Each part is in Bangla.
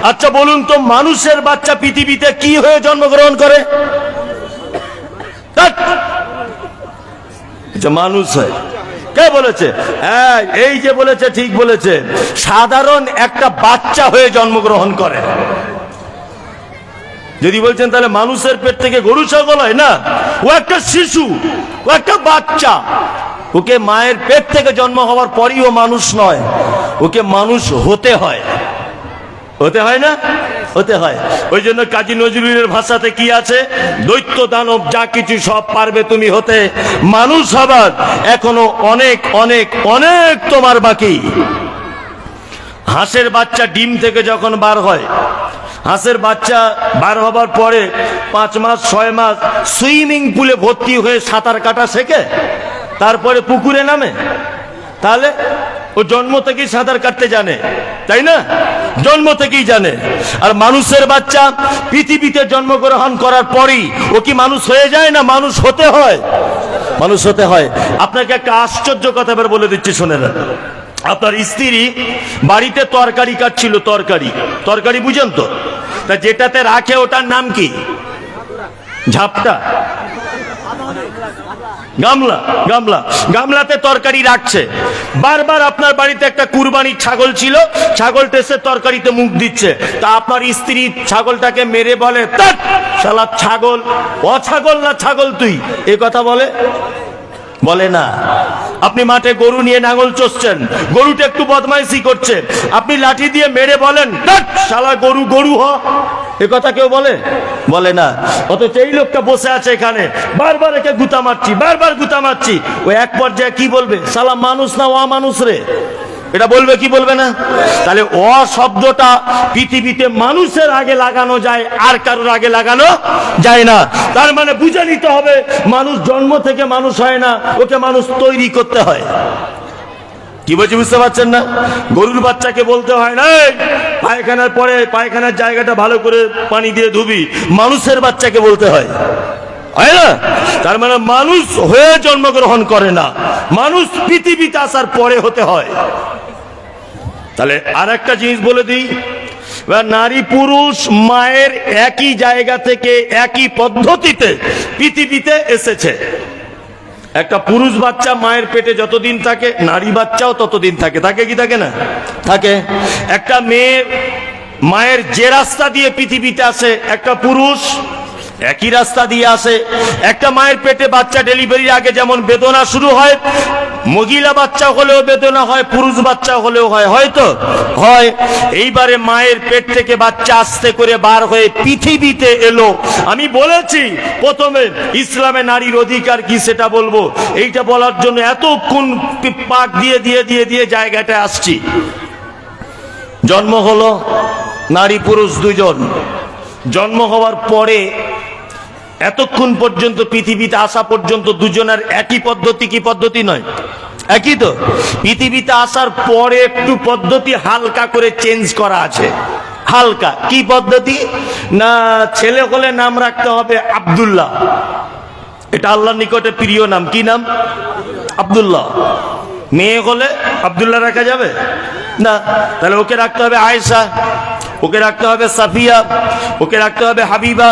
আচ্ছা বলুন তো, মানুষের বাচ্চা পৃথিবীতে কি হয়ে জন্মগ্রহণ করে? মানুষ হয়। কে বলেছে? হ্যাঁ, এই যে বলেছে, ঠিক বলেছে, সাধারণ একটা বাচ্চা হয়ে জন্মগ্রহণ করে। যদি বলছেন তাহলে মানুষের পেট থেকে গরু ছাগল হয় না, ও একটা শিশু, ও একটা বাচ্চা। ওকে মায়ের পেট থেকে জন্ম হওয়ার পরই ও মানুষ নয়, ওকে মানুষ হতে হয়। হতে হয় না? হতে হয়। ওই জন্য কাজী নজরুলের ভাষাতে কি আছে? দৈত্য দানব যা কিছু সব পারবে তুমি হতে, মানুষ হবার এখনো অনেক অনেক অনেক তোমার বাকি। হাঁসের বাচ্চা ডিম থেকে যখন বার হয়, হাঁসের বাচ্চা বার হবার পরে 5 মাস 6 মাস সুইমিং পুলে ভর্তি হয়ে সাঁতার কাটা শেখে, তারপরে পুকুরে নামে। তাহলে ও জন্ম থেকেই সাঁতার কাটতে জানে, তাই না? জন্ম থেকেই জানে। আর মানুষের বাচ্চা পৃথিবীতে জন্মগ্রহণ করার পরই ও কি মানুষ হয়ে যায় না মানুষ হতে হয়? মানুষ হতে হয়। আপনাকে একটা আশ্চর্য কথা এবার বলে দিচ্ছি, শোনেন। আপনার স্ত্রী বাড়িতে তরকারি কাটছিল, তরকারি বুঝেন তো? তা যেটাতে রাখে ওটার নাম কি? ঝাপটা, গামলা। গামলাতে তরকারি রাখছে। বারবার আপনার বাড়িতে একটা কুরবানির ছাগল ছিল, ছাগলটা এসে তরকারিতে মুখ দিচ্ছে। তা আপনার স্ত্রী ছাগলটাকে মেরে বলে, শালা ছাগল, অছাগল না ছাগল তুই, এ কথা বলে না। আপনি মাঠে গরু নিয়ে নাঙল চষছেন, গরুটা একটু বদমাইশি করছে, আপনি লাঠি দিয়ে মেরে বলেন, শালা গরু হ, এ কথা কেউ বলে না। অথচ এই লোকটা বসে আছে এখানে, বারবার একে গুতা মারছি, ও এক পর্যায়ে কি বলবে? শালা মানুষ না অমানুষ রে, এটা বলবে কি বলবে না? তাহলে অ শব্দটা পৃথিবীতে মানুষের আগে লাগানো যায়, আর কারোর আগে লাগানো যায় না। তার মানে বুঝে নিতে হবে, মানুষ জন্ম থেকে মানুষ হয় না, ওকে মানুষ তৈরি করতে হয়। কি বলছি বুঝতে পারছেন না? গরুর বাচ্চাকে বলতে হয় না পায়খানার পরে পায়খানার জায়গাটা ভালো করে পানি দিয়ে ধুবি, মানুষের বাচ্চাকে বলতে হয়, হয় না? তার মানে মানুষ হয়ে জন্মগ্রহণ করে না, মানুষ পৃথিবীতে আসার পরে হতে হয়। তাহলে আর একটা জিনিস বলে দিই, নারী পুরুষ মায়ের একই জায়গা থেকে একই পদ্ধতিতে পৃথিবীতে এসেছে। একটা পুরুষ বাচ্চা মায়ের পেটে যতদিন থাকে, নারী বাচ্চাও ততদিন থাকে। থাকে কি থাকে না? থাকে। একটা মেয়ে মায়ের যে রাস্তা দিয়ে পৃথিবীতে আসে, একটা পুরুষ একই রাস্তা দিয়ে আসে। একটা মায়ের পেটে বাচ্চা ডেলিভারির আগে যেমন বেদনা শুরু হয়, মহিলা বাচ্চা হলেও বেদনা হয়, পুরুষ বাচ্চা হলেও হয়, হয়তো হয়। এইবারে মায়ের পেট থেকে বাচ্চা আস্তে করে বার হয়ে পৃথিবীতে এলো। আমি বলেছি প্রথমে ইসলামে নারীর অধিকার কি সেটা বলবো, এইটা বলার জন্য এতক্ষণ পাক দিয়ে জায়গাটা আসছি। জন্ম হলো নারী পুরুষ দুজন। জন্ম হওয়ার পরে এতক্ষণ পর্যন্ত পৃথিবীতে আসা পর্যন্ত দুজনের একই পদ্ধতি, কি পদ্ধতি নয়? একই তো। পৃথিবীতে আসার পরে একটু পদ্ধতি হালকা করে চেঞ্জ করা আছে। হালকা কি পদ্ধতি? না, ছেলে হলে নাম রাখতে হবে আব্দুল্লাহ, এটা আল্লাহর নিকটে প্রিয় নাম। কি নাম? আব্দুল্লাহ। মেয়ে হলে আব্দুল্লাহ রাখা যাবে না, তাহলে ওকে রাখতে হবে আয়েশা, ওকে রাখতে হবে সাফিয়া, ওকে রাখতে হবে হাবিবা,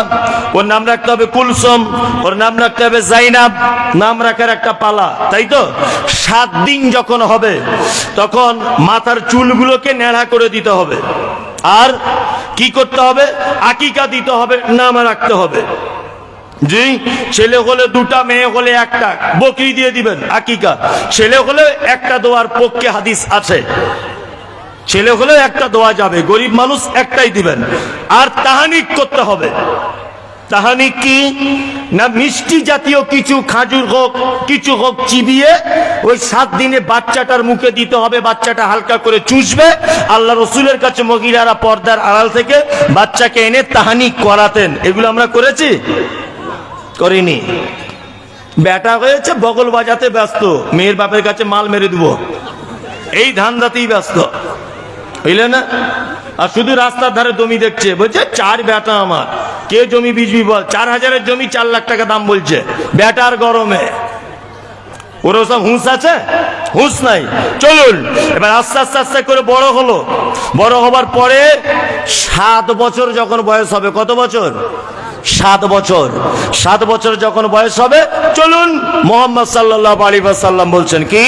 ওর নাম রাখতে হবে কুলসুম, ওর নাম রাখতে হবে জাইনাব। নাম রাখার একটা পালা, তাই তো? 7 দিন যখন হবে তখন মাথার চুলগুলোকে ন্যাড়া করে দিতে হবে। আর কি করতে হবে? আকিকা দিতে হবে, নাম রাখতে হবে। জি, ছেলে হলে 2টা, মেয়ে হলে 1টা, বকরি দিয়ে দিবেন আকিকা। ছেলে হলে 1টা দোয়ার পক্ষে হাদিস আছে, ছেলে হলে 1টা দোয়া যাবে, গরিব মানুষ 1টাই দিবেন। আর তাহানিক করতে হবে। তাহানিক কি না, মিষ্টি জাতীয় কিছু, খাজুর হোক কিছু হোক, চিবিয়ে ওই 7 দিনে বাচ্চাটার মুখে দিতে হবে। বাচ্চাটা হালকা করে চুষবে। আল্লাহ রসুলের কাছে মহিলারা পর্দার আড়াল থেকে বাচ্চাকে এনে তাহানিক করাতেন। এগুলো আমরা করেছি? করিনি। বেটা হয়েছে বগল বাজাতে ব্যস্ত, মেয়ের বাপের কাছে মাল মেরে দিব, এই ধান্দাতেই ব্যস্ত, হইলে না? আর শুধু রাস্তার ধারে জমি দেখছে, বলছে 4 বেটা আমার। কে জমি বিজবি বল? 4000-এর জমি 4 লাখ টাকা দাম বলছে, বেটার গরমে। ওর সব হুঁশ আছে? হুঁশ নাই। চলুন এবার আস্তে আস্তে আস্তে করে বড় হলো। বড় হবার পরে 7 বছর যখন বয়স হবে, কত বছর? 7 বছর। 7 বছর যখন বয়স হবে, চলুন মুহাম্মদ সাল্লাল্লাহু আলাইহি ওয়াসাল্লাম বলছেন কি,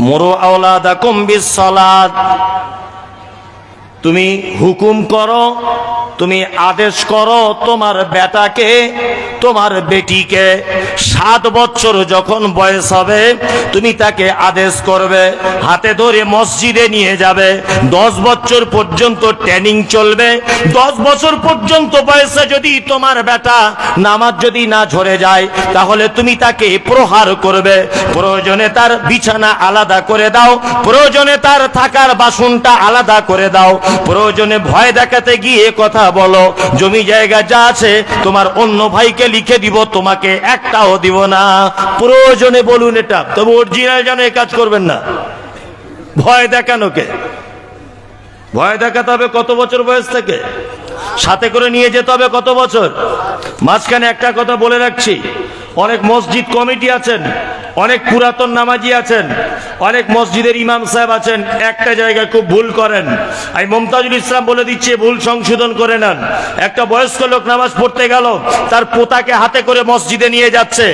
মুরু আওলাদাকুম বিসসালাত, তুমি হুকুম করো, তুমি আদেশ করো তোমার বেটাকে, তোমার বেটিকে 7 বছর যখন বয়স হবে তুমি তাকে আদেশ করবে, হাতে ধরে মসজিদে নিয়ে যাবে। 10 বছর পর্যন্ত ট্রেনিং চলবে। 10 বছর পর্যন্ত বয়সে যদি তোমার বেটা নামাজ যদি না ঝরে যায় তাহলে তুমি তাকে প্রহার করবে। প্রয়োজনে তার বিছানা আলাদা করে দাও, প্রয়োজনে তার থাকার বাসনটা আলাদা করে দাও, প্রয়োজনে ভয় দেখাতে গিয়ে কথা বলো, জমি জায়গা যা আছে তোমার অন্য ভাইকে লিখে দিব, তোমাকে একটাও দিব না। প্রয়োজনে বলুন এটা, তবে অরিজিনাল যেন এই কাজ করবেন না। ভয় দেখানোকে, ভয় দেখাতে হবে কত বছর বয়স থেকে? সাথে করে নিয়ে যেতে হবে কত বছর? মাঝখানে একটা কথা বলে রাখছি, অনেক মসজিদ কমিটি আছেন, অনেক পুরাতন নামাজি আছেন, অনেক মসজিদের ইমাম সাহেব আছেন, একটা জায়গায় খুব ভুল করেন। আমি মুমতাজুল ইসলাম বলে দিচ্ছি, ভুল সংশোধন করে নেন। একটা বয়স্ক লোক নামাজ পড়তে গেল, তার পোতাকে হাতে করে মসজিদে নিয়ে যাচ্ছে।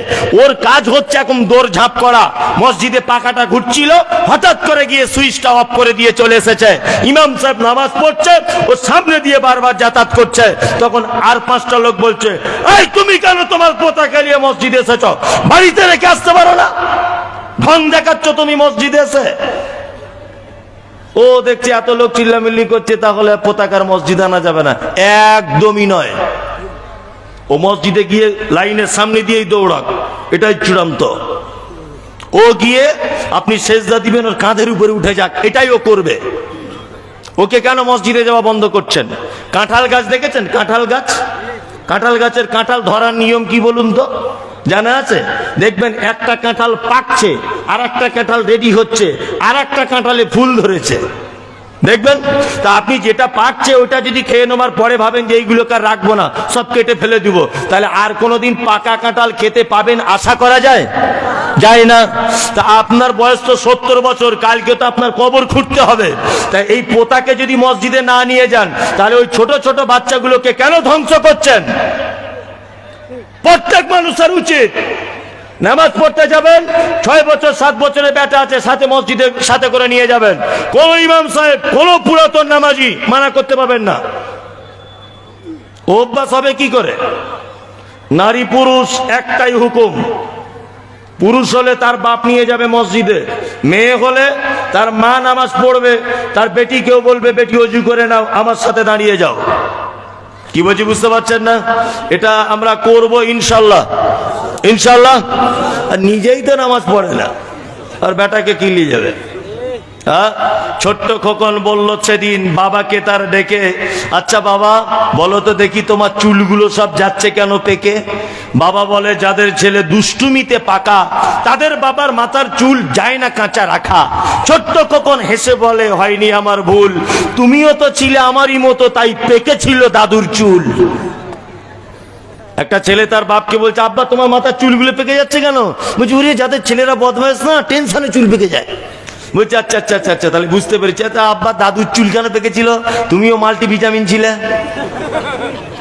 ওর কাজ হচ্ছে এখন দৌড় ঝাঁপ করা। মসজিদে পাখাটা ঘুরছিল, হঠাৎ করে গিয়ে সুইচটা অফ করে দিয়ে চলে এসেছে। ইমাম সাহেব নামাজ পড়ছে, ওর সামনে দিয়ে বারবার যাতায়াত করছে। তখন আর 5টা লোক বলছে, এই তুমি কেন তোমার পোতাকে নিয়ে মসজিদে এসেছ? বাড়িতে রেখে আসতে পারো না? ঢং দেখাচ্ছ তুমি মসজিদে এসে। ও দেখছি এত লোক চিল্লামিল্লি করছে, তাহলে পতাকার মসজিদে আনা যাবে না। একদমই নয়। ও মসজিদে গিয়ে লাইনের সামনে দিয়েই দৌড়াক, এটাই চূড়ান্ত। ও গিয়ে আপনি সেজদা দিবেন, ওর কাঁধের উপরে উঠে যাক, এটাই ও করবে। ওকে কেন মসজিদে যাওয়া বন্ধ করছেন? কাঁঠাল গাছ দেখেছেন? কাঁঠাল গাছ, কাঁঠাল গাছের কাঁঠাল ধরার নিয়ম কি বলুন তো? জানা আছে? দেখবেন একটা কাঁঠাল পাকছে, আর একটা কাঁঠাল রেডি হচ্ছে, আর একটা কাঁঠালে ফুল ধরেছে, দেখবেন। তা আপনি যেটা পাকছে ওটা যদি খেয়ে নেওয়ার পরে ভাবেন যে এইগুলোকে আর রাখবো না, সব কেটে ফেলে দিব, তাহলে আর কোনোদিন পাকা কাঁঠাল খেতে পাবেন আশা করা যায়? যায় না। তা আপনার বয়স তো 70 বছর, কালকে তো আপনার কবর খুঁড়তে হবে। তাই এই পোতাকে যদি মসজিদে না নিয়ে যান, তাহলে ওই ছোট ছোট বাচ্চাগুলোকে কেন ধ্বংস করছেন? প্রত্যেক মানুষের উচিত নামাজ পড়তে যাবেন, 6 বছর 7 বছরের বেটা আছে, সাথে মসজিদে সাথে করে নিয়ে যাবেন। কোন ইমাম সাহেব, কোন পুরাতন নামাজি মানা করতে পারবেন না। অভ্যাস হবে কি করে? নারী পুরুষ একটাই হুকুম। পুরুষ হলে তার বাপ নিয়ে যাবে মসজিদে, মেয়ে হলে তার মা নামাজ পড়বে, তার বেটিকেও বলবে, বেটি ওযু করে নাও, আমার সাথে দাঁড়িয়ে যাও। কি বলছি বুঝতে পারছেন না? এটা আমরা করব ইনশাল্লাহ, ইনশাল্লাহ। আর নিজেই তো নামাজ পড়ে না, আর বেটাকে কি নিয়ে যাবে? হ্যাঁ, ছোট্ট খোকন বলল সেদিন বাবাকে তার ডেকে, আচ্ছা বাবা বলো তো দেখি তোমার চুলগুলো সব যাচ্ছে কেন পেকে? বাবা বলে, যাদের ছেলে দুষ্টুমিতে পাকা তাদের বাবার মাথার চুল যায় না কাঁচা রাখা। ছোট্ট খোকন হেসে বলে, হয়নি আমার ভুল, তুমিও তো ছিলে আমারই মতো, তাই পেকে ছিল দাদুর চুল। একটা ছেলে তার বাপকে বলছে, আব্বা তোমার মাথার চুলগুলো পেকে যাচ্ছে কেন? বলছি, ওরে যাদের ছেলেরা বদমাইশ না, টেনশনে চুল পেকে যায়। বলছে, আচ্ছা আচ্ছা আচ্ছা আচ্ছা, তাহলে বুঝতে পেরেছি। তা আব্বা দাদুর চুল কেন পেকেছিল? তুমিও মাল্টিভিটামিন ছিলে।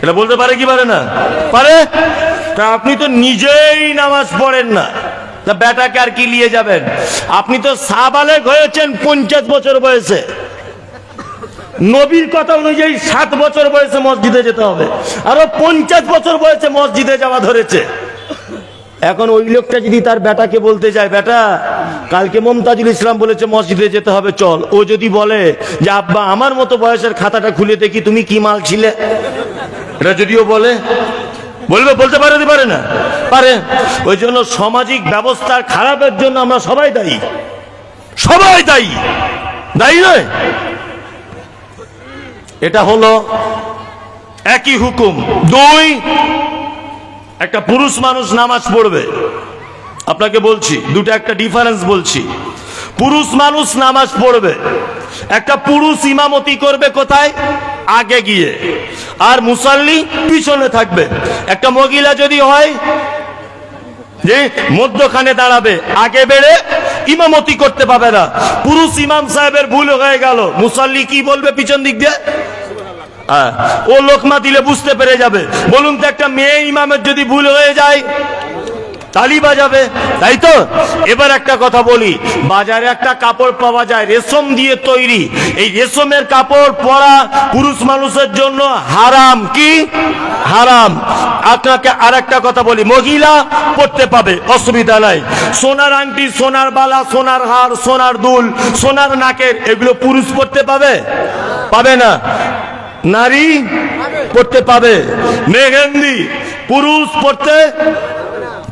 এটা বলতে পারে কি পারে না? পারে। তা আপনি তো নিজেই নামাজ পড়েন না, তা বেটাকে আর কি নিয়ে যাবেন? আপনি তো সাবালেগ হয়েছেন 50 বছর বয়সে। নবীর কথা অনুযায়ী 7 বছর বয়সে মসজিদে যেতে হবে, আরো 50 বছর বয়সে মসজিদে যাওয়া ধরেছে। এখন ওই লোকটা যদি তার বেটাকে বলতে যায়, বেটা কালকে মুমতাজুল ইসলাম বলেছে মসজিদে যেতে হবে, চল, ও যদি বলে যে আব্বা আমার মতো বয়সের খাতাটা খুলে দেখি তুমি কি মাল ছিলে, এটা যদিও বলে, বলবে? বলতে পারে, পারে না? পারে। ওই জন্য সামাজিক ব্যবস্থার খারাপের জন্য আমরা সবাই দায়ী, সবাই দায়ী, দায়ী নয়। এটা হলো একই হুকুম। 2, একটা পুরুষ মানুষ নামাজ পড়বে, আপনাকে বলছি দুটো একটা ডিফারেন্স বলছি। পুরুষ মানুষ নামাজ পড়বে, একটা পুরুষ ইমামতি করবে কোথায়? আগে গিয়ে, আর মুসাল্লি পিছনে থাকবে। একটা মহিলা যদি হয় যে মধ্যখানে দাঁড়াবে, আগে বেড়ে ইমামতি করতে পাবে না। পুরুষ ইমাম সাহেবের ভুল হয়ে গেল, মুসাল্লি কি বলবে পিছন দিক দিয়ে? ও লোকমা দিলে বুঝতে পেরে যাবে। বলুন তো, একটা মেয়ে ইমামের যদি ভুল হয়ে যায় তালি বাজাবে, তাই তো? এবার একটা কথা বলি, বাজারে একটা কাপড় পাওয়া যায় রেশম দিয়ে তৈরি, এই রেশমের কাপড় পরা পুরুষ মানুষের জন্য হারাম। কি হারাম? আপনাকে আর একটা কথা বলি, মহিলা পড়তে পাবে, অসুবিধা নাই। সোনার আংটি, সোনার বালা, সোনার হার, সোনার দুল, সোনার নাকের, এগুলো পুরুষ পড়তে পাবে? পাবে না। নারী পড়তে পাবে। মেহেন্দি পুরুষ পড়তে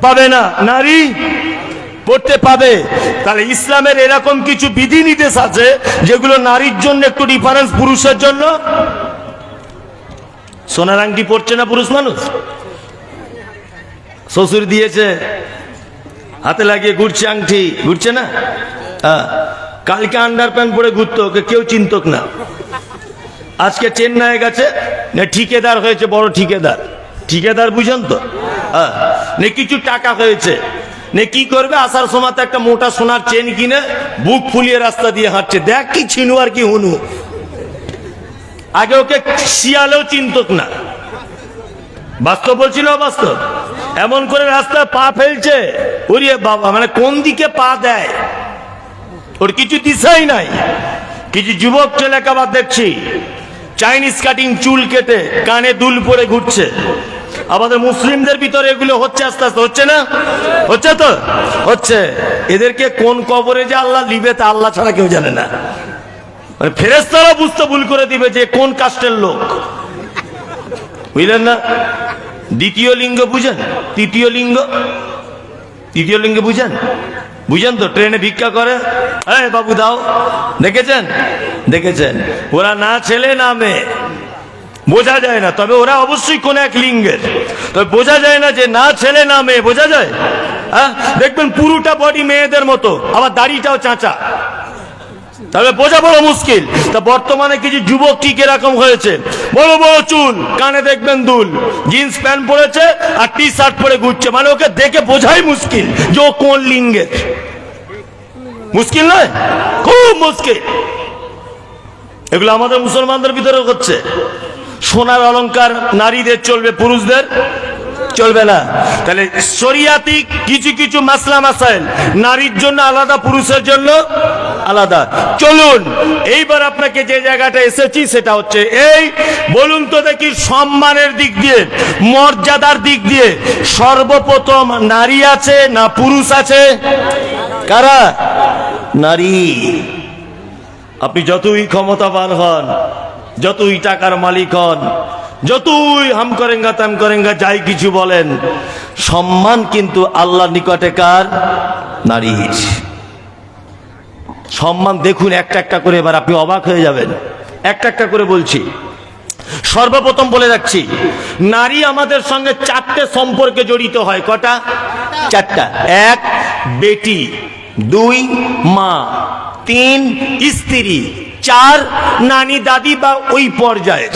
পাবে না, নারী পড়তে পাবে। তাহলে ইসলামের এরকম কিছু বিধি নির্দেশ আছে যেগুলো নারীর জন্য একটু ডিফারেন্স, পুরুষের জন্য। সোনার আংটি পড়ছে না পুরুষ মানুষ, শ্বশুর দিয়েছে, হাতে লাগিয়ে ঘুরছে, আংটি ঘুরছে না। কালকে আন্ডার প্যান্ট পরে ঘুরতো, ওকে কেউ চিনতক না। আজকে চেন্নাই গেছে, ঠিকাদার হয়েছে, বড় ঠিকাদার। ঠিকাদার বুঝেন তো? কিছু টাকা হয়েছে, কি করবে? আসার সময় একটা মোটা সোনার চেন কিনে বুক ফুলিয়ে রাস্তা দিয়ে হাঁটছে। দেখ কি ছিনু আর কি হুনু। আগে ওকে শিয়ালেও চিনতক না। বাস্তব বলছিল, বাস্তব। এমন করে রাস্তায় পা ফেলছে, ওরে বাবা, মানে কোন দিকে পা দেয় ওর কিছু দিশাই নাই। কিছু যুবক ছেলেকে আবার দেখছি চাইনিজ কাটিং চুল কেটে কানে দুল পরে ঘুরছে। আমাদের মুসলিমদের ভিতরে এগুলো হচ্ছে, আস্তে আস্তে হচ্ছে না? হচ্ছে তো, হচ্ছে। এদেরকে কোন কবরে যে আল্লাহ লিবে তা আল্লাহ ছাড়া কেউ জানে না। মানে ফেরেশতারা বুঝতে ভুল করে দিবে যে কোন কাস্টের লোক, বুঝলেন না? দ্বিতীয় লিঙ্গ বুঝেন? তৃতীয় লিঙ্গ, তৃতীয় লিঙ্গ বুঝেন? বুঝেন তো? ট্রেনে ভিক্ষা করে, এই বাবু দাও, দেখেছেন? দেখেছেন? ওরা না ছেলে না মেয়ে, বোঝা যায় না। তবে ওরা অবশ্যই কোন এক লিঙ্গের, তবে বোঝা যায় না যে না ছেলে না মেয়ে, বোঝা যায়? দেখবেন পুরোটা বডি মেয়েদের মতো, আবার দাড়িটাও চাঁচা, তবে বোঝা বড় মুশকিল। তা বর্তমানে কিছু যুবক ঠিক এরকম হয়েছে, বড় বড় চুল, কানে দেখবেন দুল, জিন্স প্যান্ট পরেছে আর টি শার্ট পরে ঘুরছে। মানে ওকে দেখে বোঝাই মুশকিল যে ও কোন লিঙ্গের। মুশকিল নয়? খুব মুশকিল। এগুলো আমাদের মুসলমানদের ভিতরে হচ্ছে। সোনার অলংকার নারীদের চলবে, পুরুষদের চলবে না। তাহলে শরিয়াতি কিছু কিছু মাসলা মাসাইল নারীর জন্য আলাদা, পুরুষের জন্য আলাদা। চলুন এইবার আপনাকে যে জায়গাটা এসেছি সেটা হচ্ছে এই, বলুন তো দেখি, সম্মানের দিক দিয়ে, মর্যাদার দিক দিয়ে সর্বপ্রথম নারী আছে না পুরুষ আছে? কারা? নারী। আপনি যতই ক্ষমতাবান হন, যতই টাকার মালিক হন, যতই হাম করেঙ্গা তাম করেঙ্গা যাই কিছু বলেন, সম্মান কিন্তু আল্লাহর নিকটে কার? নারীর। সম্মান দেখুন একটা একটা করে, এবার আপনি অবাক হয়ে যাবেন। একটা একটা করে বলছি। সর্বপ্রথম বলে রাখছি, নারী আমাদের সঙ্গে চারটে সম্পর্কে জড়িত হয়। কটা? চারটা। এক, বেটি। দুই, মা। তিন, স্ত্রী। চার, নানি দাদি বা ওই পর্যায়ের।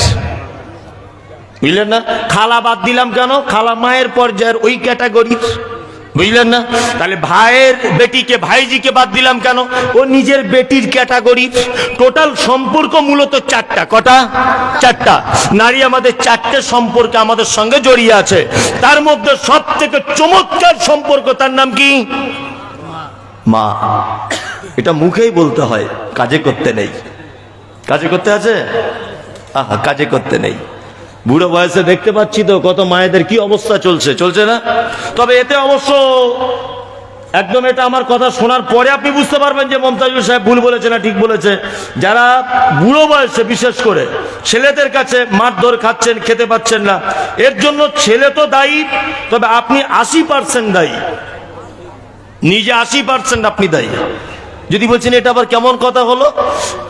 বুঝলেন না? খালা বাদ দিলাম কেন? খালা মায়ের পর্যায়ের ওই ক্যাটাগরির, বুঝলেন না? তাহলে ভাইয়ের বেটিকে, ভাইজিকে বাদ দিলাম কেন? ও নিজের বেটির ক্যাটাগরি। টোটাল সম্পর্ক মূলত চারটা। কটা? চারটা। নারী আমাদের চারটে সম্পর্কে আমাদের সঙ্গে জড়িয়ে আছে। তার মধ্যে সব থেকে চমৎকার সম্পর্ক, তার নাম কি? মা। এটা মুখেই বলতে হয়, কাজে করতে নেই। কাজে করতে আছে? আহা, কাজে করতে নেই। বুড়ো বয়সে দেখতে পাচ্ছি তো কত মায়েদের কি অবস্থা চলছে, চলছে না? তবে এতে অবশ্য একদম, এটা আমার কথা শোনার পরে আপনি বুঝতে পারবেন যে মমতাজুল সাহেব ভুল বলেছে না ঠিক বলেছে। যারা বুড়ো বয়সে বিশেষ করে ছেলেদের কাছে মারধর খাচ্ছেন, খেতে পাচ্ছেন না, এর জন্য ছেলে তো দায়ী, তবে আপনি 80% দায়ী। নিজে 80% আপনি দায়ী। যদি বলছেন এটা আবার কেমন কথা হলো?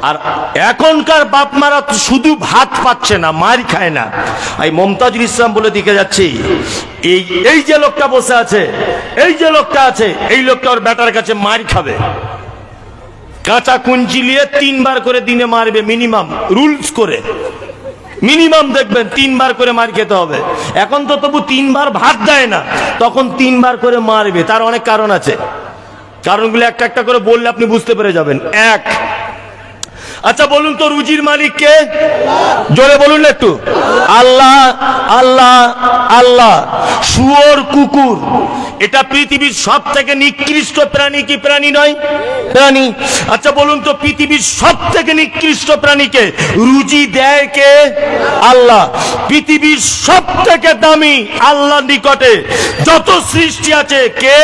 আর এখনকার বাপ মারা শুধু ভাত পাচ্ছে না, মার খায় না। এই মমতাজুল ইসলাম বলে দিকে যাচ্ছি, এই যে লোকটা বসে আছে, এই যে লোকটা আছে, এই লোকটা ওর বেটার কাছে মার খাবে। কাঁচা কুঞ্চি নিয়ে 3 বার করে দিনে মারবে মিনিমাম, রুলস করে। মিনিমাম দেখবেন 3 বার করে মার খেতে হবে। এখন তো তবু 3 বার ভাত দেয় না, তখন 3 বার করে মারবে। তার অনেক কারণ আছে, কারণগুলো একটা একটা করে বললে আপনি বুঝতে পেরে যাবেন। এক, আচ্ছা বলুন তো রুজির মালিক কে? জোরে বলুন একটু। আল্লাহ আল্লাহ আল্লাহ। শুয়োর কুকুর এটা পৃথিবীর সব থেকে নিকৃষ্ট প্রাণী কি প্রাণী নয়? প্রাণী। আচ্ছা বলুন তো পৃথিবীর সব থেকে নিকৃষ্ট প্রাণীকে রুজি দেয় কে? আল্লাহ। পৃথিবীর সব থেকে দামি আল্লাহর নিকটে যত সৃষ্টি আছে কে?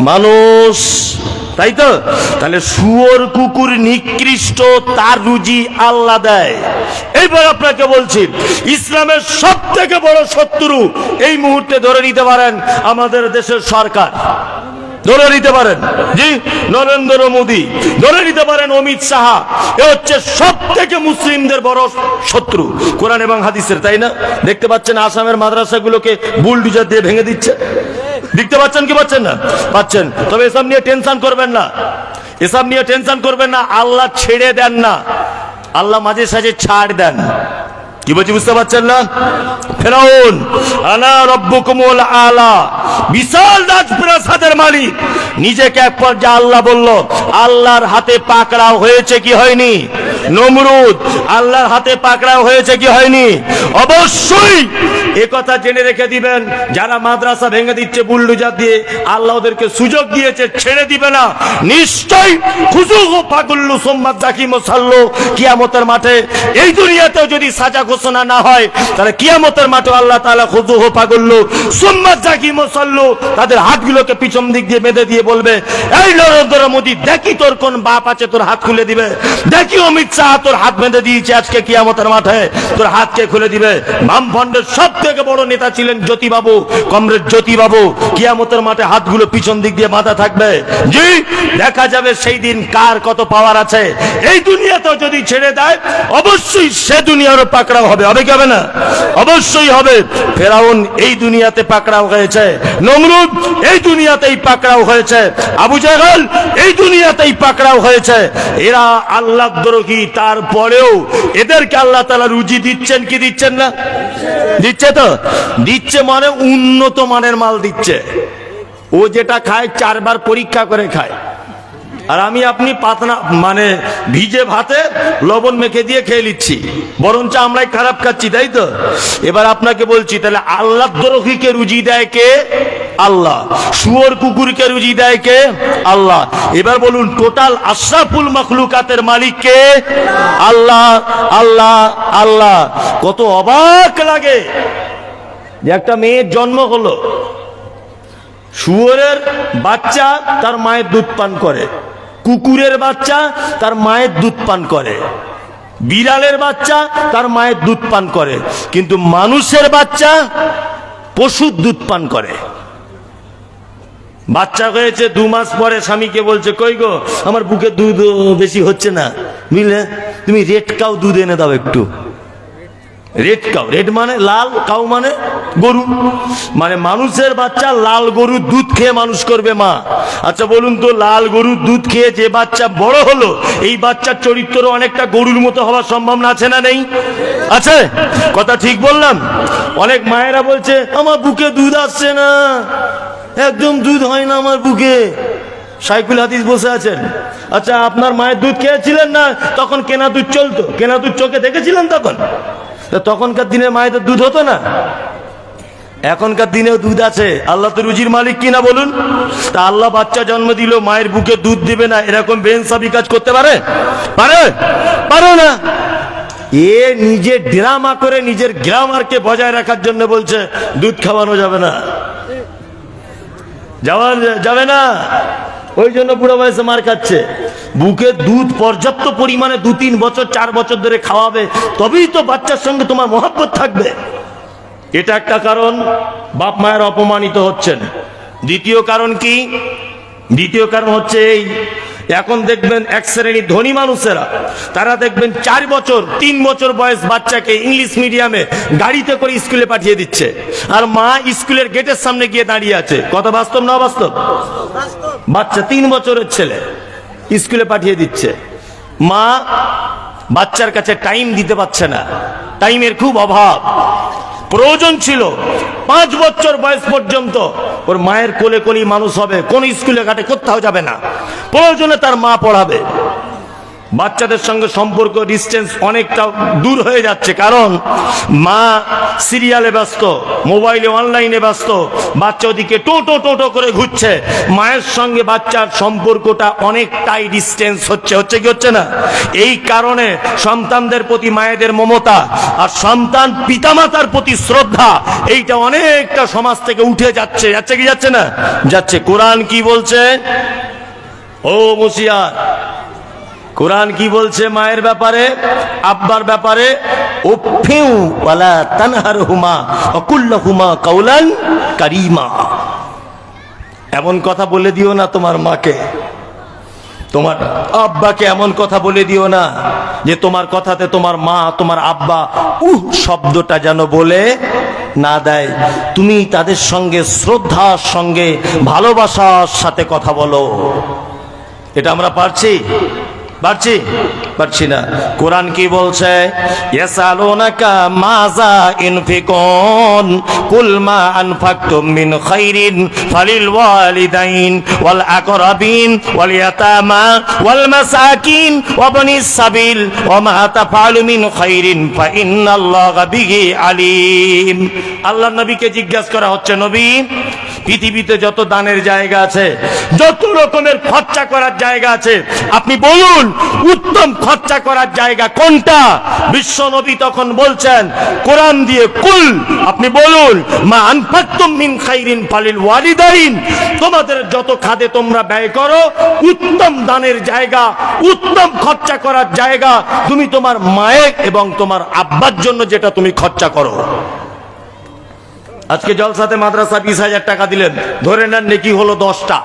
মানুষ, তাই তো? তাহলে শুয়োর কুকুর নিকৃষ্ট, তার রুজি আল্লাহ দেয়। এইবার আপনাকে বলছি, ইসলামের সব থেকে বড় শত্রু এই মুহূর্তে ধরে নিতে পারেন আমাদের দেশের সরকার, ধরে নিতে পারেন জি নরেন্দ্র মোদী, ধরে নিতে পারেন অমিত শাহ। এ হচ্ছে সব থেকে মুসলিমদের বড় শত্রু কোরআন এবং হাদিসের, তাই না? দেখতে পাচ্ছেন আসামের মাদ্রাসাগুলোকে বুলডোজার দিয়ে ভেঙে দিচ্ছে, দেখতে পাচ্ছেন কি পাচ্ছেন না? পাচ্ছেন। তবে এসব নিয়ে টেনশন করবেন না, এসব নিয়ে টেনশন করবেন না। আল্লাহ ছেড়ে দেন না, আল্লাহ মাঝে সাঝে ছাড় দেন। কি বলছি বুঝতে পারছেন না? ফেরাউন আনা রব্বুকুমুল আলা, বিশাল রাজপ্রাসাদের মালিক, নিজেকে এক পর্যায়ে আল্লাহ বলল। আল্লাহর হাতে পাকড়াও হয়েছে কি হয়নি? নমরুদ আল্লাহর হাতে পাকড়াও হয়েছে কি হয়নি? অবশ্যই। এ কথা জেনে রেখে দিবেন, যারা মাদ্রাসা ভেঙে দিচ্ছে বুলডোজার দিয়ে, আল্লাহ ওদেরকে সুযোগ দিয়েছে, ছেড়ে দিবে না নিশ্চয়ই। খুজুহু ফাগুল্লু সুম্মা জাকিমু সাল্লু, কিয়ামতের মাঠে এই দুনিয়াতেও যদি সাজা ঘোষণা না হয়, তাহলে কিয়ামতের মাঠে আল্লাহ তাআলা খুজুহু ফাগুল্লু সুম্মা জাকিমু সাল্লু, তাদের হাতগুলোকে পিছন দিক দিয়ে বেঁধে দিয়ে বলবে, এই নরেন্দ্র মোদী, দেখি তোর কোন বাপ আছে তোর হাত খুলে দিবে, দেখি অমিত শাহ তোর হাত বেঁধে দিয়েছে, আজকে কিয়ামতের মাঠে তোর হাতকে খুলে দিবে। বামফ্রন্টের সব থেকে বড় নেতা ছিলেন জ্যোতিবাবু, কমরেড জ্যোতিবাবু। কিয়ামতের মাঠে হাতগুলো পিছন দিক দিয়ে বাঁধা থাকবে। জি, দেখা যাবে সেই দিন কার কত পাওয়ার আছে। এই দুনিয়াতেও যদি ছেড়ে দেয়, অবশ্যই সে দুনিয়ারও পাকড়াও হবে। হবে কি হবে না? অবশ্যই হবে। ফেরাউন এই দুনিয়াতে পাকড়াও হয়েছে, নমরুদ এই দুনিয়াতেই পাকড়াও হয়েছে, আবু জাহল এই দুনিয়াতেই পাকড়াও হয়েছে। এরা আল্লাহ দ্রোহী, তারপরেও এদেরকে আল্লাহ তাআলা রুজি দিচ্ছেন কি দিচ্ছেন না? দিচ্ছে তো। দিচ্ছে মানে উন্নত মানের মাল দিচ্ছে। ও যেটা খায় 4 বার পরীক্ষা করে খায়, আর আমি আপনি পাতনা মানে ভিজে ভাতে লবণ মেখে দিয়ে খেয়ে নিচ্ছি, বরঞ্চ আমরাই খারাপ খাচ্ছি, তাই তো? এবার আপনাকে বলছি, তাহলে আল্লাহ দ্রোহীকে রুজি দেয় কে? আল্লাহ। শুয়োর কুকুরকে রুজি দেয় কে? আল্লাহ। এবার বলুন, টোটাল আশরাফুল মাখলুকাতের মালিক কে? আল্লাহ আল্লাহ আল্লাহ। কত অবাক লাগে যে একটা মেয়ের জন্ম হলো, শুয়োরের বাচ্চা তার মায়ের দুধ পান করে, কুকুরের বাচ্চা তার মায়ের দুধ পান করে, বিড়ালের বাচ্চা তার মায়ের দুধ পান করে, কিন্তু মানুষের বাচ্চা পশুর দুধ পান করে। বাচ্চা হয়েছে 2 মাস পরে স্বামীকে বলছে, কই গো আমার বুকে দুধ বেশি হচ্ছে না, বুঝলে, তুমি রেড কাউ দুধ এনে দাও একটু। রেড কাউ, রেড মানে লাল, কাউ মানে গরু, মানে মানুষের বাচ্চা লাল গরুর দুধ খেয়ে মানুষ করবে মা। আচ্ছা বলুন তো, লাল গরুর দুধ খেয়ে যে বাচ্চা বড় হলো, এই বাচ্চার চরিত্র অনেকটা গরুর মতো হওয়ার সম্ভাবনা আছে না নেই? আছে। কথা ঠিক বললাম? অনেক মায়েরা বলছে আমার বুকে দুধ আসছে না, একদম দুধ হয় না আমার বুকে। সাইকুল হাদিস বসে আছেন। আচ্ছা আপনার মায়ের দুধ খেয়েছিলেন না? তখন কেনা দুধ চলতো, কেনা দুধ চোখে দেখেছিলেন তখন? তখনকার দিনে মায়েদের দুধ হতো না? এখনকার দিনেও দুধ আছে। আল্লাহ তো রুজির মালিক কিনা বলুন? তা আল্লাহ বাচ্চা জন্ম দিল, মায়ের বুকে দুধ দিবে না, এরকম বেইনসাফি কাজ করতে পারে? পারে? পারে না। এ নিজে ড্রামা করে নিজের গ্রামারকে বজায় রাখার জন্য বলছে দুধ খাওয়ানো যাবে না, যাবে না। ওই জন্য বুড়ো বয়সে মার খাচ্ছে। বুকে দুধ পর্যাপ্ত পরিমাণে 2-3 বছর 4 বছর ধরে খাওয়াবে, তবেই তো বাচ্চার সঙ্গে তোমার মহব্বত থাকবে। এটা একটা কারণ, বাপ মায়ের অপমানিত হচ্ছেন। দ্বিতীয় কারণ কি? দ্বিতীয় কারণ হচ্ছে এই, এখন দেখবেন এক শ্রেণীর ধনী মানুষেরা, তারা দেখবেন 4 বছর 3 বছর বয়স বাচ্চাকে ইংলিশ মিডিয়ামে গাড়িতে করে স্কুলে পাঠিয়ে দিচ্ছে, আর মা স্কুলের গেটের সামনে গিয়ে দাঁড়িয়ে আছে। কথা বাস্তব না অবাস্তব? বাচ্চা 3 বছরের ছেলে স্কুলে পাঠিয়ে দিচ্ছে, মা বাচ্চার কাছে টাইম দিতে পারছে না, টাইমের খুব অভাব। প্রয়োজন ছিল 5 বছর বয়স পর্যন্ত ওর মায়ের কোলে কোলেই মানুষ হবে, কোন স্কুলে ঘাটে কোথাও যাবে না, প্রয়োজনে তার মা পড়াবে। বাচ্চাদের সঙ্গে সম্পর্ক ডিস্টেন্স অনেকটা দূর হয়ে যাচ্ছে, কারণ মা সিরিয়ালে ব্যস্ত, মোবাইলে অনলাইনে ব্যস্ত, বাচ্চা ওদিকে টোটো টোটো করে ঘুরছে, মায়ের সঙ্গে বাচ্চার সম্পর্কটা অনেকটাই ডিস্টেন্স হচ্ছে কি হচ্ছে না? এই কারণে সন্তানদের প্রতি মায়েদের মমতা আর সন্তান পিতামাতার প্রতি শ্রদ্ধা এইটা অনেকটা সমাজ থেকে উঠে যাচ্ছে কি যাচ্ছে না? যাচ্ছে। কোরআন কি বলছে? ও মুসিয়ার, কোরআন কি বলছে মায়ের ব্যাপারে, আব্বার ব্যাপারে? উফিউ ওয়ালা তানহারহুমা ওয়া কুল লাহুমা কাওলান কারীমা। এমন কথা বলে দিও না তোমার মাকে, তোমার আব্বাকে এমন কথা বলে দিও না যে তোমার কথাতে তোমার মা তোমার আব্বা শব্দটা যেন বলে না দেয়। তুমি তাদের সঙ্গে শ্রদ্ধার সঙ্গে ভালোবাসার সাথে কথা বলো। এটা আমরা পারছি না। কোরআন কি বলছে? ইয়াসালুনাকা মাযা ইনফিকুন কুল মা আনফাকতুম মিন খাইরিন ফালিল ওয়ালিদাইন ওয়াল আকরাবিন ওয়াল ইয়াতামা ওয়াল মাসাকিন ওয়া বনিস সাবিল ওয়া মা তাফআলু মিন খাইরিন ফা ইন্নাল্লাহা বিহি আলিম। আল্লাহর নবীকে জিজ্ঞাসা করা হচ্ছে, নবী পৃথিবীতে যত দানের জায়গা আছে, যত রকমের খরচা করার জায়গা আছে, আপনি বলুন উত্তম খরচা করার জায়গা কোনটা? বিশ্ব নবী তখন বলছেন কোরআন দিয়ে, কুল, আপনি বলুন মা আনফাকতুম মিন খাইরিন ফালিল ওয়ালিদাইন, তোমাদের যত খাদে তোমরা ব্যয় করো, উত্তম দানের জায়গা, উত্তম খরচা করার জায়গা তুমি তোমার মায়ের এবং তোমার আব্বার জন্য যেটা তুমি খরচা করো। আজকে জলসাতে মাদ্রাসা 20,000 টাকা দিলেন, ধরে নেন নেকি হলো 10টা।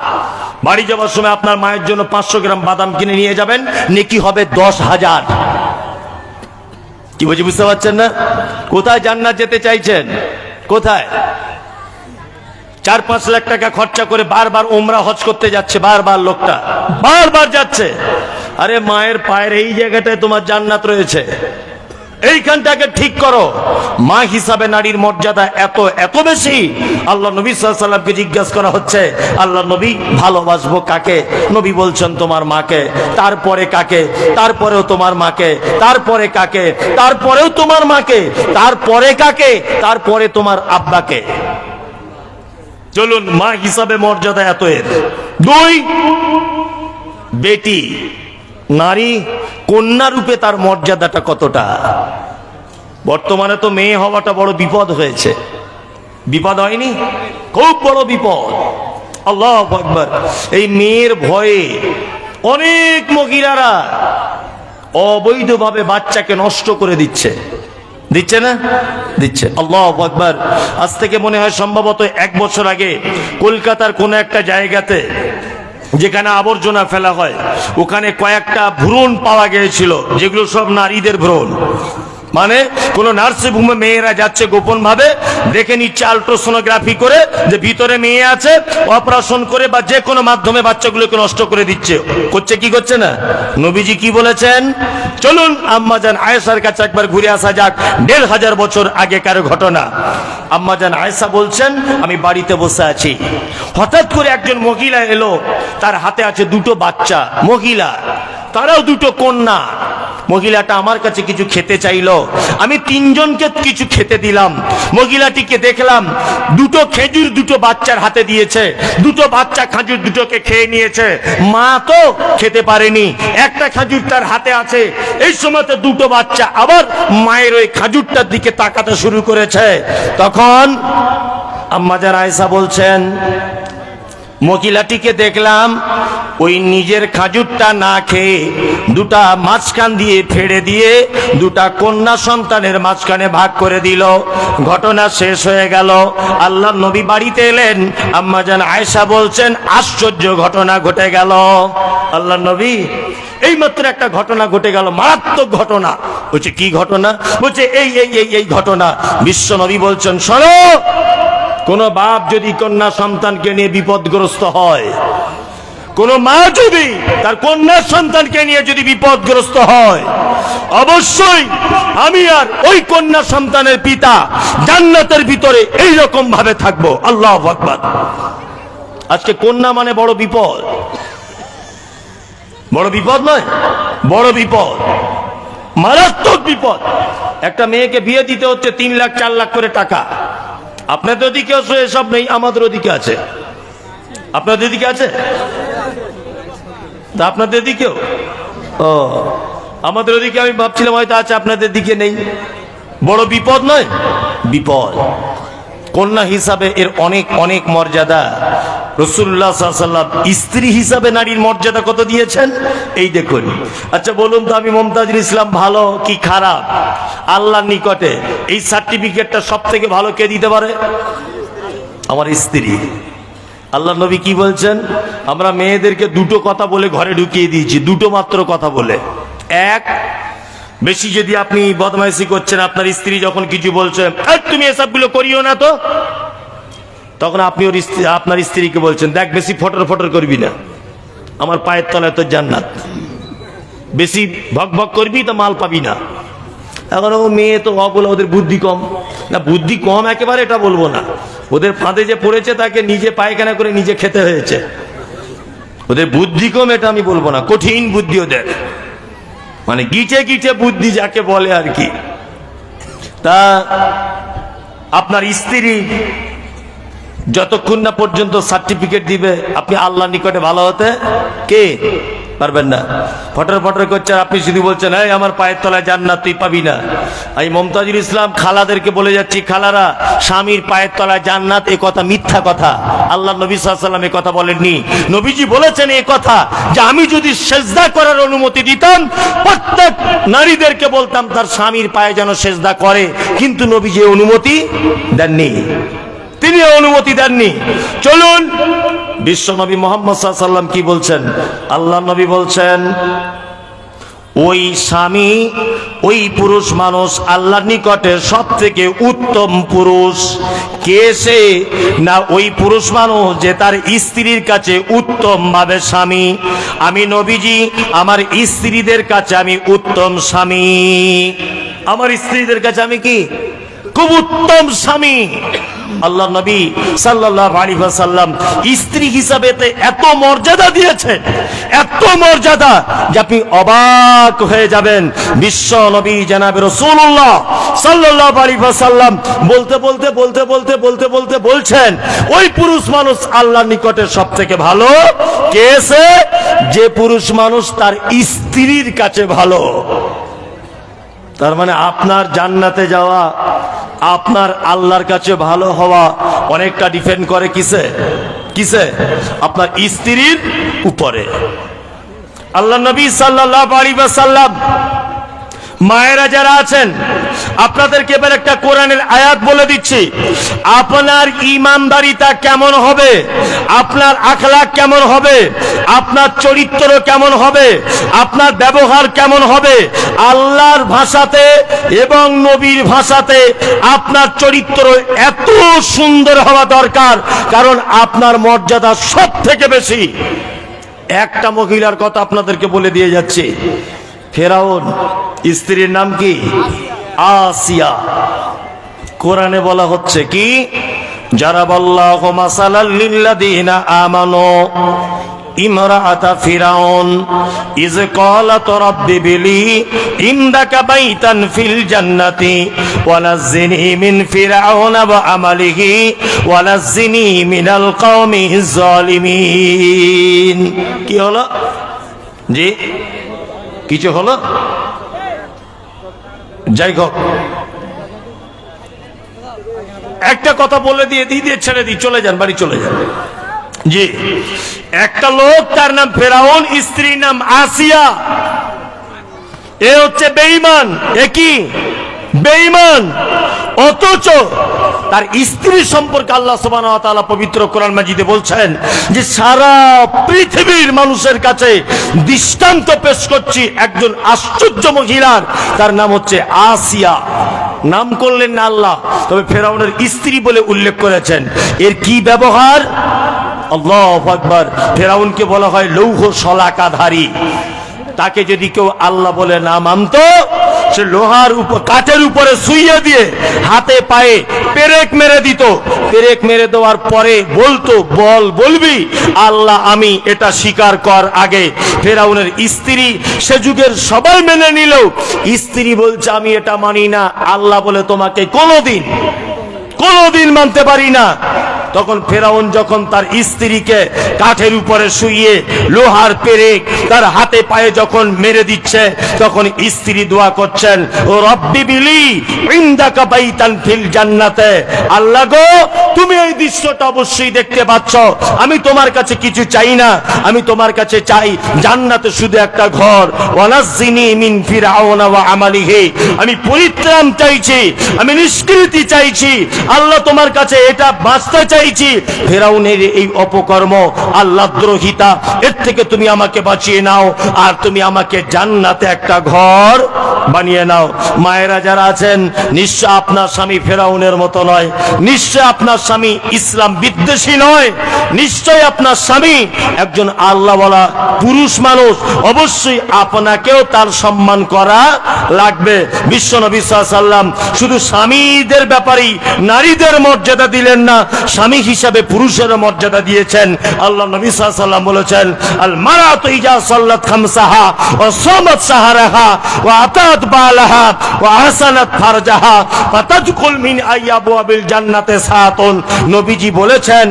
বাড়ি যাওয়ার সময় আপনার মায়ের জন্য 500 গ্রাম বাদাম কিনে নিয়ে যাবেন, নেকি হবে 10,000। কি বলছি বুঝতে পারছেন না? কোথায় জান্নাত যেতে চাইছেন? কোথায়? 4-5 লাখ টাকা খরচা করে বারবার উমরা হজ করতে যাচ্ছে, বারবার লোকটা বারবার যাচ্ছে। আরে মায়ের পায়ের এই জায়গাটায় তোমার জান্নাত রয়েছে, এইখানটাকে ঠিক করো। মা হিসাবে নারীর মর্যাদা এত বেশি। আল্লাহ নবী সাল্লাল্লাহু আলাইহি ওয়াসাল্লামকে জিজ্ঞাসা করা হচ্ছে, আল্লাহ নবী ভালোবাসবো কাকে? নবী বলছেন তোমার মাকে, তারপরে কাকে? তারপরেও তোমার মাকে, তারপরে কাকে? তারপরেও তোমার মাকে, তারপরে কাকে? তারপরে তোমার আব্বাকে। চলুন, মা হিসাবে মর্যাদা এত এর। 2, বেটি নারী কন্যা রূপে তার মর্যাদাটা কতটা? বর্তমানে তো মেয়ে হওয়াটা বড় বিপদ হয়েছে। বিপদ হয়নি? খুব বড় বিপদ। আল্লাহু আকবার। এই মেয়ের ভয়ে অনেক মহিলারা অবৈধভাবে বাচ্চাকে নষ্ট করে দিচ্ছে না? দিচ্ছে। আল্লাহু আকবার। আজ থেকে মনে হয় সম্ভবত 1 বছর আগে কলকাতার কোন একটা জায়গাতে যেখানে আবর্জনা ফেলা হয়, ওখানে কয়েকটা ভ্রূণ পাওয়া গিয়েছিল, যেগুলো সব নারীদের ভ্রূণ। মানে কোন নার্সিং হোমে মেয়েরা যাচ্ছে গোপন ভাবে, দেখে নিচ্ছে আল্ট্রাসোনোগ্রাফি করে যে ভিতরে মেয়ে আছে, অপারেশন করে বা যে কোনো মাধ্যমে বাচ্চাগুলোকে নষ্ট করে দিচ্ছে। করছে কি করছে না? নবীজি কি বলেছেন? চলুন আম্মাজান আয়েশার কাছে একবার ঘুরে আসা যাক। 1500 বছর আগেকার ঘটনা। আম্মাজান আয়েশা বলছেন, আমি বাড়িতে বসে আছি, হঠাৎ করে একজন মহিলা এলো, তার হাতে আছে 2টো বাচ্চা, মহিলা, তারাও 2টো কন্যা। মহিলাটা আমার কাছে কিছু খেতে চাইলো, আমি 3 জনকে কিছু খেতে দিলাম। মহিলাটিকে দেখলাম 2টো খেজুর 2টো বাচ্চার হাতে দিয়েছে, 2টো বাচ্চা খেজুর 2টোকে খেয়ে নিয়েছে, মা তো খেতে পারেনি, একটা খেজুর তার হাতে আছে। এই সময়তে 2টো বাচ্চা আবার মায়ের ওই খেজুরটার দিকে তাকাতে শুরু করেছে। তখন আম্মাজান আয়েশা বলছেন, মহিলাটিকে দেখলাম ওই নিজের খাজুরটা না খেয়ে 2টা মাঝখান দিয়ে ফেড়ে দিয়ে 2টা কন্যা সন্তানের মাঝখানে ভাগ করে দিল। ঘটনা শেষ হয়ে গেল। আল্লাহর নবী বাড়িতে এলেন, আম্মাজান আয়েশা বলছেন, আশ্চর্য ঘটনা ঘটে গেল। আল্লাহর নবী, এই মাত্র একটা ঘটনা ঘটে গেল, মারাত্মক ঘটনা। বলছে কি ঘটনা? বলছে এই ঘটনা। বিশ্ব নবী বলছেন, শোনো, কোন বাপ যদি কন্যা সন্তানকে নিয়ে বিপদগ্রস্ত হয়, কোন মা যদি তার কন্যা সন্তানকে নিয়ে যদি বিপদগ্রস্ত হয়, অবশ্যই আমি আর ওই কন্যা সন্তানের পিতা জান্নাতের ভিতরে এইরকম ভাবে থাকবো। আল্লাহু আকবার। আজকে কন্যা মানে বড় বিপদ, বড় বিপদ নয়, বড় বিপদ, মারাত্মক বিপদ। একটা মেয়েকে বিয়ে দিতে হচ্ছে 3 লাখ 4 লাখ করে টাকা। আপনাদের ওদিকে এসব নেই, আমাদের ওদিকে আছে। আপনাদের দিকে আছে? তা আপনাদের দিকেও? ও, আমাদের ওদিকে আমি ভাবছিলাম হয়তো আছে, আপনাদের দিকে নেই। বড় বিপদ নয়, বিপদ। কন্যা হিসাবে এর অনেক অনেক মর্যাদা। রাসূলুল্লাহ সাল্লাল্লাহু আলাইহি ওয়াসাল্লাম স্ত্রী হিসাবে নারীর মর্যাদা কত দিয়েছেন এই দেখুন। আচ্ছা বলুন তো, আমি মুমতাজুল ইসলাম ভালো কি খারাপ? আল্লাহর নিকটে এই সার্টিফিকেটটা সব থেকে ভালো কে দিতে পারে? আমার স্ত্রী। আল্লাহ নবী কি বলছেন? আমরা মেয়েদেরকে দুটো কথা বলে ঘরে ঢুকিয়ে দিয়েছি, দুটো মাত্র কথা বলে। এক, বেশি যদি আপনি বদমাইশি করছেন, আপনার স্ত্রী যখন কিছু বলছে তুমি এসবগুলো করিও না তো, তখন আপনি ওর আপনার স্ত্রীকে বলছেন দেখ বেশি ফটর ফটর করবি না, আমার পায়ের তলায় তো জান্নাত, বেশি ভক ভক করবি তো মাল পাবি না। এখন ও মেয়ে তো বলে ওদের বুদ্ধি কম। না, বুদ্ধি কম একেবারে এটা বলবো না, ওদের ফাঁদে যে পড়েছে তাকে নিজে পায়খানা করে নিজে খেতে হয়েছে। ওদের বুদ্ধি কম এটা আমি বলবো না, কঠিন বুদ্ধি ওদের, মানে গিটে গিটে বুদ্ধি যাকে বলে আর কি। তা আপনার স্ত্রী যতক্ষণ না পর্যন্ত সার্টিফিকেট দিবে আপনি আল্লাহর নিকটে ভালো হতে কে পারবেন না। ফটর ফটর করছেন, আপনি শুধু বলছেন এই আমার পায়ের তলায় জান্নাত তুই পাবি না। আমি মুমতাজুল ইসলাম খালাদেরকে বলে যাচ্ছি, খালারা, স্বামীর পায়ের তলায় জান্নাত এ কথা মিথ্যা কথা। আল্লাহ নবী সাল্লাল্লাহু আলাইহি ওয়াসাল্লাম এ কথা বলেননি। নবীজি বলেছেন এ কথা যে আমি যদি সেজদা করার অনুমতি দিতাম প্রত্যেক নারীদেরকে বলতাম তার স্বামীর পায়ে যেন সেজদা করে, কিন্তু নবীজি অনুমতি দেননি, তিনি অনুমতি দেননি। চলুন বিশ্ব নবী মুহাম্মদ সাল্লাল্লাহু আলাইহি ওয়াসাল্লাম কি বলছেন? আল্লাহ নবী বলছেন ওই স্বামী, ওই পুরুষ মানুষ আল্লাহর নিকটে সব থেকে উত্তম পুরুষ কে? সে না ওই পুরুষ মানুষ যে তার স্ত্রীর কাছে উত্তম ভাবে স্বামী। আমি নবীজি আমার স্ত্রীদের কাছে আমি উত্তম স্বামী, আমার স্ত্রীদের কাছে আমি কি খুব উত্তম স্বামী। আল্লাহ নবী সাল্লাল্লাহু আলাইহি ওয়াসাল্লাম স্ত্রী হিসাবে এত মর্যাদা দিয়েছেন, এত মর্যাদা যে আপনি অবাক হয়ে যাবেন। বিশ্ব নবী জনাবে রাসূলুল্লাহ সাল্লাল্লাহু আলাইহি ওয়াসাল্লাম বলতে বলতে বলতে বলতে বলতে বলতে বলছেন ওই পুরুষ মানুষ আল্লাহর নিকটে সবথেকে ভালো কে? সে যে পুরুষ মানুষ তার স্ত্রীর কাছে ভালো। তার মানে আপনার জান্নাতে যাওয়া, আপনার আল্লাহর কাছে ভালো হওয়া অনেকটা ডিপেন্ড করে কিসে? কিসে? আপনার স্ত্রীর উপরে। আল্লাহ নবী সাল্লাল্লাহু আলাইহি ওয়াসাল্লাম, মায়েরা যারা আছেন আপনাদেরকে এবার একটা কোরআনের আয়াত বলে দিচ্ছি। আপনার ঈমানদারিতা কেমন হবে, আপনার আখলাক কেমন হবে, আপনার চরিত্র কেমন হবে, আপনার ব্যবহার কেমন হবে, আল্লাহর ভাষাতে এবং নবীর ভাষাতে আপনার চরিত্র এত সুন্দর হওয়া দরকার, কারণ আপনার মর্যাদা সব থেকে বেশি। একটা মহিলার কথা আপনাদেরকে বলে দিয়ে যাচ্ছি। ফেরাউন স্ত্রীর নাম কি? আসিয়া। কোরআনে বলা হচ্ছে কি? জারাবাল্লাহু মাসালাল লিল্লাযিনা আমানু ইমরাআতা ফিরাউন ইয ক্বালাত রাব্বি বিলি ইনদাকা বাইতান ফিল জান্নাতি ওয়া নাজ্জিনি মিন ফিরাউনা ওয়া আমালিহি ওয়া নাজ্জিনি মিনাল কওমিজ জালিমিন। কি হলো জি? কিছু হলো? যাই হোক, একটা কথা বলে দিয়ে ছেড়ে দিই, চলে যান, বাড়ি চলে যান। জি, একটা লোক, তার নাম ফেরাউন, স্ত্রীর নাম আসিয়া। এ হচ্ছে বেঈমান। এ কি? বেঈমান। অথচ তার স্ত্রী সম্পর্কে আল্লাহ সুবহানাহু ওয়া তাআলা পবিত্র কোরআন মাজিদে বলছেন যে সারা পৃথিবীর মানুষের কাছে দৃষ্টান্ত পেশ করছি একজন আশ্চর্য মহিলার, তার নাম হচ্ছে আসিয়া। নাম করলেন না আল্লাহ, তবে ফেরাউনের স্ত্রী বলে উল্লেখ করেছেন। এর কি ব্যবহার? আল্লাহু আকবার। ফেরাউনকে বলা হয় লৌহ শলাকাধারী। তাকে যদি কেউ আল্লাহ বলে না মানত, সে লোহার উপর কাঠের উপরে শুইয়ে দিয়ে হাতে পায়ে পেরেক মেরে দিত। পেরেক মেরে দেওয়ার পরে বলতো, বলবি আল্লাহ আমি, এটা স্বীকার কর আগে। ফেরাউনের স্ত্রী সে যুগের সবাই মেনে নিল, স্ত্রী বলছে আমি এটা মানি না, আল্লাহ বলে তোমাকে কোনোদিন মানতে পারি না। তখন ফেরাউন যখন তার স্ত্রীকে কাঠের উপরে শুইয়ে লোহার পেরেক তার হাতে পায়ে যখন মেরে দিচ্ছে, তখন স্ত্রী দোয়া করছেন, ও রব্বি বিলি ইনদাকা বাইতান ফিল জান্নাতে, আল্লাহ গো তুমি এই দৃশ্যটা অবশ্যই দেখতে পাচ্ছ, আমি তোমার কাছে কিছু চাই না, আমি তোমার কাছে চাই জান্নাতে শুধু একটা ঘর। ওয়ানাজ্জিনি মিন ফিরআউনা ওয়া আমালিহি, আমি পরিত্রাণ চাইছি, আমি নিষ্কৃতি চাইছি, আল্লাহ তোমার কাছে এটা বাঁচতে চাইছি। ফেরাউনের এই অপকর্ম, আল্লাহদ্রোহিতা, এর থেকে তুমি আমাকে বাঁচিয়ে নাও, আর তুমি আমাকে জান্নাতে একটা ঘর বানিয়ে নাও। মায়েরা যারা আছেন, নিশ্চয় আপনার স্বামী ফেরাউনের মতো নয়, নিশ্চয় আপনার স্বামী ইসলাম বিদ্বেষী নয়, নিশ্চয় আপনার স্বামী একজন আল্লাহওয়ালা পুরুষ মানুষ। অবশ্যই আপনাকেও তার সম্মান করা লাগবে। বিশ্বনবী সাল্লাল্লাহু আলাইহি ওয়াসাল্লাম শুধু স্বামীদের ব্যাপারেই নারীদের মর্যাদা দিলেন না, স্বামী হিসাবে পুরুষের মর্যাদা দিয়েছেন। আল্লাহ নবী সাল্লাল্লাহু আলাইহি ওয়াসাল্লাম বলেছেন, আল মারাতু ইজা সাল্লাত খামসাহা ওয়া সামাত সাহারাহা ওয়া আতাত বালাহা ওয়া আহসানাত ফারজাহা ফাতাদখুল মিন আইয়াবওয়াবিল জান্নাতে সাতুন। নবীজি বলেছেন,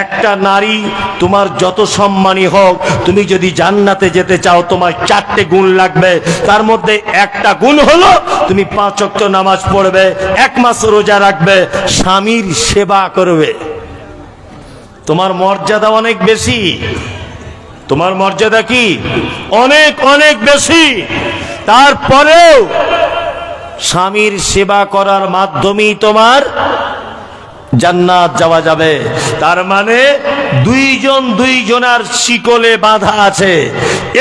একটা নারী তোমার যত সম্মানী হোক, তুমি যদি জান্নাতে যেতে চাও তোমার 4টে গুণ লাগবে। তার মধ্যে একটা গুণ হলো তুমি 5 ওয়াক্ত নামাজ পড়বে, 1 মাস রোজা রাখবে, স্বামীর সেবা করবে। তোমার মর্যাদা অনেক বেশি, তোমার মর্যাদা কি অনেক অনেক বেশি। তারপরেও স্বামীর সেবা করার মাধ্যমেই তোমার জান্নাত যাওয়া যাবে। তার মানে দুইজন দুইজনার শিকলে বাঁধা আছে।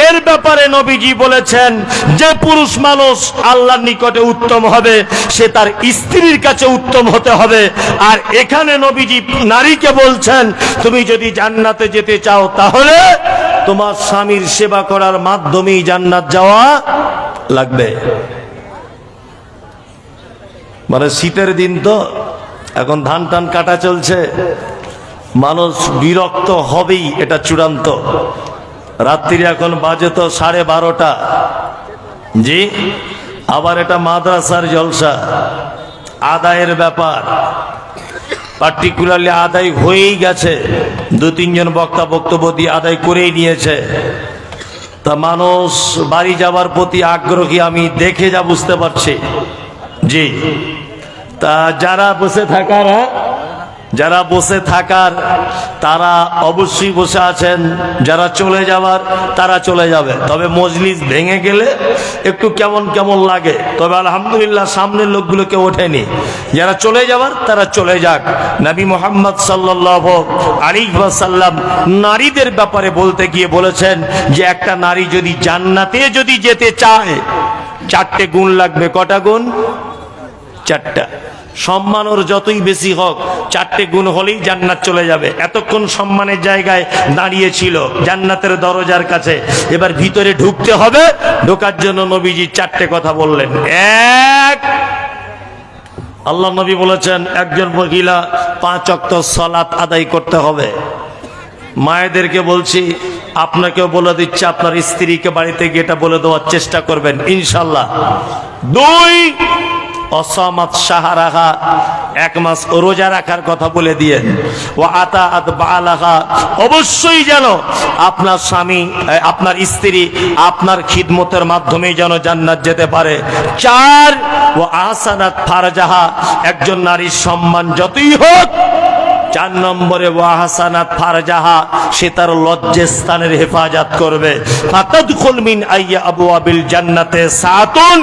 এর ব্যাপারে নবীজি বলেছেন, যে পুরুষ মানুষ আল্লাহর নিকটে উত্তম হবে, সে তার স্ত্রীর কাছে উত্তম হতে হবে। আর এখানে নবীজি নারীকে বলছেন, তুমি যদি জান্নাতে যেতে চাও তাহলে তোমার স্বামীর সেবা করার মাধ্যমেই জান্নাত যাওয়া লাগবে। মানে শীতের দিন তো, এখন ধান টান কাটা চলছে, মানুষ বিরক্ত হবেই, এটা চূড়ান্ত। রাত্রি এখন বাজে তো 12:30। জি, আবার এটা মাদ্রাসার জলসা, আদায়ের ব্যাপার, পার্টিকুলারলি আদায় হয়েই গেছে। 2-3 জন বক্তা বক্তব্য দিয়ে আদায় করেই নিয়েছে। তা মানুষ বাড়ি যাওয়ার প্রতি আগ্রহী, আমি দেখে যা বুঝতে পারছি। জি, তা যারা বসে থাকার তারা অবশ্যই বসে আছেন, যারা চলে যাবার তারা চলে যাবে। তবে মজলিস ভেঙে গেলে একটু কেমন কেমন লাগে, তবে আলহামদুলিল্লাহ সামনের লোকগুলোকে ওঠেনি। যারা চলে যাবার তারা চলে যাক। নবী মুহাম্মদ সাল্লাল্লাহু আলাইহি ওয়াসাল্লাম নারীদের ব্যাপারে বলতে গিয়ে বলেছেন যে একটা নারী যদি জান্নাতে যদি যেতে চায়, 4টে গুণ লাগবে। কটা গুণ? 4টা। সম্মান ওর যতই বেশি হোক, 4টে গুণ হলেই জান্নাত চলে যাবে। এতক্ষণ সম্মানের জায়গায় দাঁড়িয়ে ছিল জান্নাতের দরজার কাছে, এবার ভিতরে ঢুকতে হবে। ঢোকার জন্য নবীজি 4টে কথা বললেন। 1, আল্লাহ নবী বলেছেন একজন মহিলা 5 ওয়াক্ত সালাত আদায় করতে হবে। মায়েদেরকে বলছি, আপনাকেও বলে দিচ্ছে, আপনার স্ত্রীকে বাড়িতে গিয়ে এটা বলে দেওয়ার চেষ্টা করবেন ইনশাল্লাহ। 2, অসামাত সাহারাহা, 1 মাস রোজা রাখার কথা বলে দিয়ে। ও আতাআত বালাহা, অবশ্যই যেন আপনার স্বামী আপনার স্ত্রী আপনার খিদমতের মাধ্যমে যেন জান্নাত যেতে পারে। 4, ও আহসানাত ফারজাহা, একজন নারীর সম্মান যতই হোক, 4 নম্বরে ওয়াহাসানাত ফারজাহা, সে তার লজ্জাস্থানের হেফাজত করবে। ফাতাদখুল মিন আইয়া আবওয়াবিল জান্নাতে সাতুন,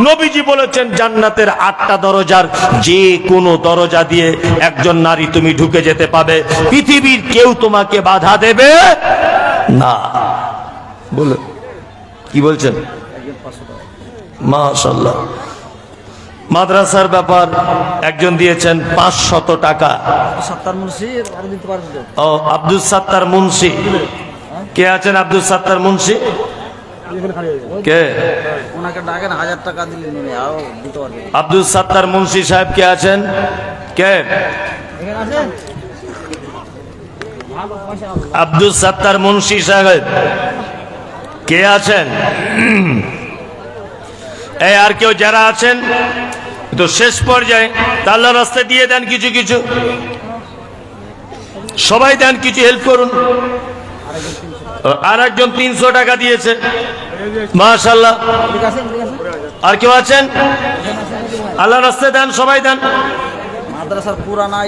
নবীজি বলেছেন জান্নাতের 8টা দরজার যে কোনো দরজা দিয়ে একজন নারী তুমি ঢুকে যেতে পাবে, পৃথিবীর কেউ তোমাকে বাধা দেবে না। বলে কি বলছেন? মাশাআল্লাহ, মাদ্রাসার ব্যাপার একজন দিয়েছেন 500 টাকা। সত্তার মুন্সি আরো দিতে পারবে তো? ও আব্দুল সাত্তার মুন্সি, কে আছেন আব্দুল সাত্তার মুন্সি? কে? ওনাকে ডাকেন, 1000 টাকা দিলেন উনি আরো দিতে পারবে। আব্দুল সাত্তার মুন্সি সাহেব কে আছেন? কে? এখানে আছেন? আব্দুল সাত্তার মুন্সি সাহেব কে আছেন? এই আর কেউ যারা আছেন তো শেষ পর্যায়ে আল্লাহর রাস্তায় দিয়ে দেন, কিছু কিছু সবাই দেন, কিছু হেল্প করুন। আর একজন 300 টাকা দিয়েছে, মাশাআল্লাহ। আর কেউ আছেন? আল্লাহর রাস্তায় দেন, সবাই দেন। মাদ্রাসার পুরানা